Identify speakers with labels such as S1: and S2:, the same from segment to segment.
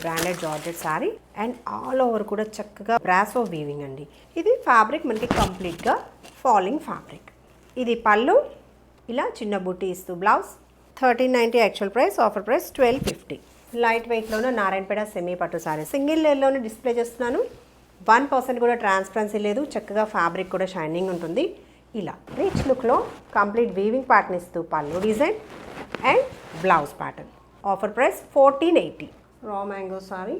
S1: Branded georgette sorry and all over కూడా చక్కగా brasso weaving అండి. ఇది ఫ్యాబ్రిక్ మనకి కంప్లీట్గా ఫాలింగ్ ఫ్యాబ్రిక్. ఇది పళ్ళు, ఇలా చిన్న బుట్టి ఇస్తూ blouse. 1390 actual price, offer price 1250. Light వెయిట్లోనే నారాయణపేట సెమీ పట్టు సారీ సింగిల్ లేయర్లోనే డిస్ప్లే చేస్తున్నాను. 1% కూడా ట్రాన్స్పరెన్సీ లేదు, చక్కగా ఫ్యాబ్రిక్ కూడా షైనింగ్ ఉంటుంది. ఇలా రిచ్ లుక్లో కంప్లీట్ వీవింగ్ ప్యాటర్న్ ఇస్తూ పళ్ళు design and blouse pattern. Offer price 1480. Raw mango sorry,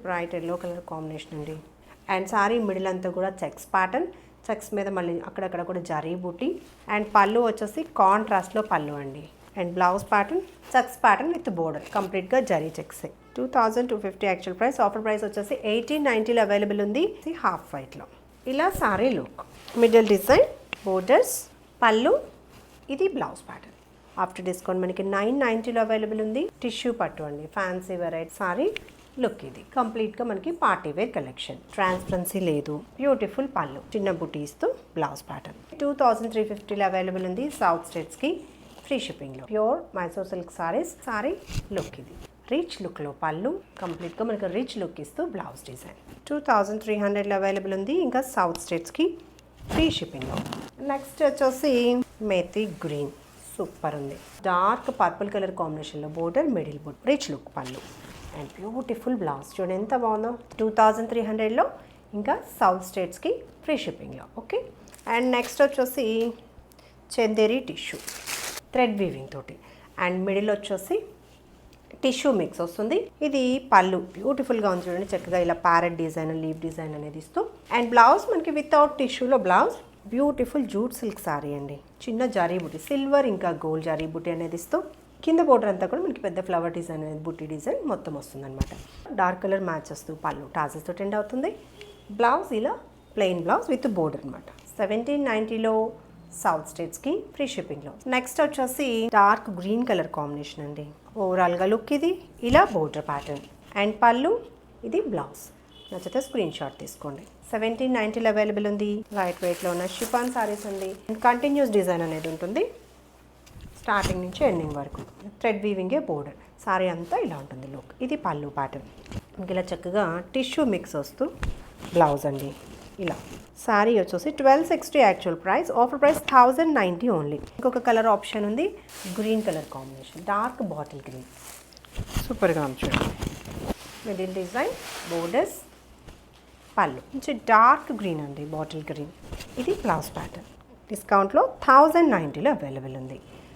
S1: bright yellow colour combination అండి. అండ్ సారీ మిడిల్ అంతా కూడా చెక్స్ ప్యాటర్న్, చెక్స్ మీద మళ్ళీ అక్కడక్కడ కూడా జరీ బూటీ అండ్ పళ్ళు వచ్చేసి కాంట్రాస్ట్లో పళ్ళు అండి. And blouse pattern checks pattern with border, కంప్లీట్గా zari checks. 2250 actual price, offer price వచ్చేసి 1890లో అవైలబుల్ ఉంది. హాఫ్ వైట్లో ఇలా sari look, middle design, borders, పళ్ళు, ఇది బ్లౌజ్ ప్యాటర్న్. ఆఫ్టర్ డిస్కౌంట్ మనకి 990లో అవైలబుల్ ఉంది. టిష్యూ పట్టు అండి, ఫ్యాన్సీ వెరైటీ సారీ లుక్. ఇది కంప్లీట్గా మనకి పార్టీ వేర్ కలెక్షన్, ట్రాన్స్పరెన్సీ లేదు, బ్యూటిఫుల్ పళ్ళు, చిన్న బుటీస్తో బ్లౌజ్ ప్యాటర్న్. 2350లో అవైలబుల్ ఉంది. సౌత్ స్టేట్స్కి ఫ్రీ షిప్పింగ్లో pure Mysore silk saris. Sari look ఇది రిచ్ లుక్లో పళ్ళు, కంప్లీట్గా మనకి రిచ్ లుక్ ఇస్తూ బ్లౌజ్ డిజైన్. 2300లో అవైలబుల్ ఉంది. ఇంకా సౌత్ స్టేట్స్కి ఫ్రీ షిప్పింగ్లో. నెక్స్ట్ వచ్చేసి మేతి గ్రీన్, సూపర్ ఉంది. డార్క్ పర్పుల్ కలర్ కాంబినేషన్లో బోర్డర్, మిడిల్ బుట్, రిచ్ లుక్ పళ్ళు అండ్ బ్యూటిఫుల్ బ్లౌజ్. చూడండి ఎంత బాగుందో. 2300లో ఇంకా సౌత్ స్టేట్స్కి ఫ్రీ షిప్పింగ్లో. ఓకే. అండ్ నెక్స్ట్ వచ్చేసి చందేరి టిష్యూ థ్రెడ్ వీవింగ్ తోటి అండ్ మిడిల్ వచ్చేసి టిష్యూ మిక్స్ వస్తుంది. ఇది పళ్ళు బ్యూటిఫుల్గా ఉంది చూడండి, చక్కగా ఇలా ప్యారెట్ డిజైన్, లీవ్ డిజైన్ అనేది ఇస్తూ. అండ్ బ్లౌజ్ మనకి వితౌట్ టిష్యూలో blouse, beautiful jute silk sari అండి. చిన్న జరీ బుట్టి, సిల్వర్ ఇంకా గోల్డ్ జరీ బుట్టి అనేది ఇస్తూ కింద బోర్డర్ అంతా కూడా మనకి పెద్ద ఫ్లవర్ డిజైన్ అనేది బుట్టి డిజైన్ మొత్తం వస్తుంది అనమాట. డార్క్ కలర్ మ్యాచ్ వస్తూ పళ్ళు టాజెస్ తోటి ఎండ్ అవుతుంది. బ్లౌజ్ ఇలా ప్లెయిన్ బ్లౌజ్ విత్ బోర్డర్ అనమాట. 1790లో సౌత్ స్టేట్స్కి ఫ్రీ షిప్పింగ్లో. నెక్స్ట్ వచ్చేసి డార్క్ గ్రీన్ కలర్ కాంబినేషన్ అండి. ఓవరాల్గా లుక్ ఇది, ఇలా బోర్డర్ ప్యాటర్న్ అండ్ పళ్ళు, ఇది బ్లౌజ్. నచ్చితే స్క్రీన్ షాట్ తీసుకోండి. 1790లో అవైలబుల్ ఉంది. లైట్ వెయిట్లో ఉన్న షిఫాన్ సారీస్ అండి. కంటిన్యూస్ డిజైన్ అనేది ఉంటుంది స్టార్టింగ్ నుంచి ఎండింగ్ వరకు. థ్రెడ్ వీవింగే బోర్డర్, సారీ అంతా ఇలా ఉంటుంది లుక్. ఇది పళ్ళు ప్యాటర్న్, మనకి ఇలా చక్కగా టిష్యూ మిక్స్ వస్తూ బ్లౌజ్ అండి. ఇలా సారీ వచ్చేసి 1260 actual price, offer price 1090 only. ఇంకొక కలర్ ఆప్షన్ ఉంది, green colour combination, dark bottle green, సూపర్గా ఉంది చూడండి. మిడిల్ డిజైన్, బోర్డర్స్, పళ్ళు మంచి డార్క్ గ్రీన్ అండి, బాటిల్ గ్రీన్. ఇది బ్లౌజ్ ప్యాటర్న్. డిస్కౌంట్లో 1090లో అవైలబుల్ ఉంది.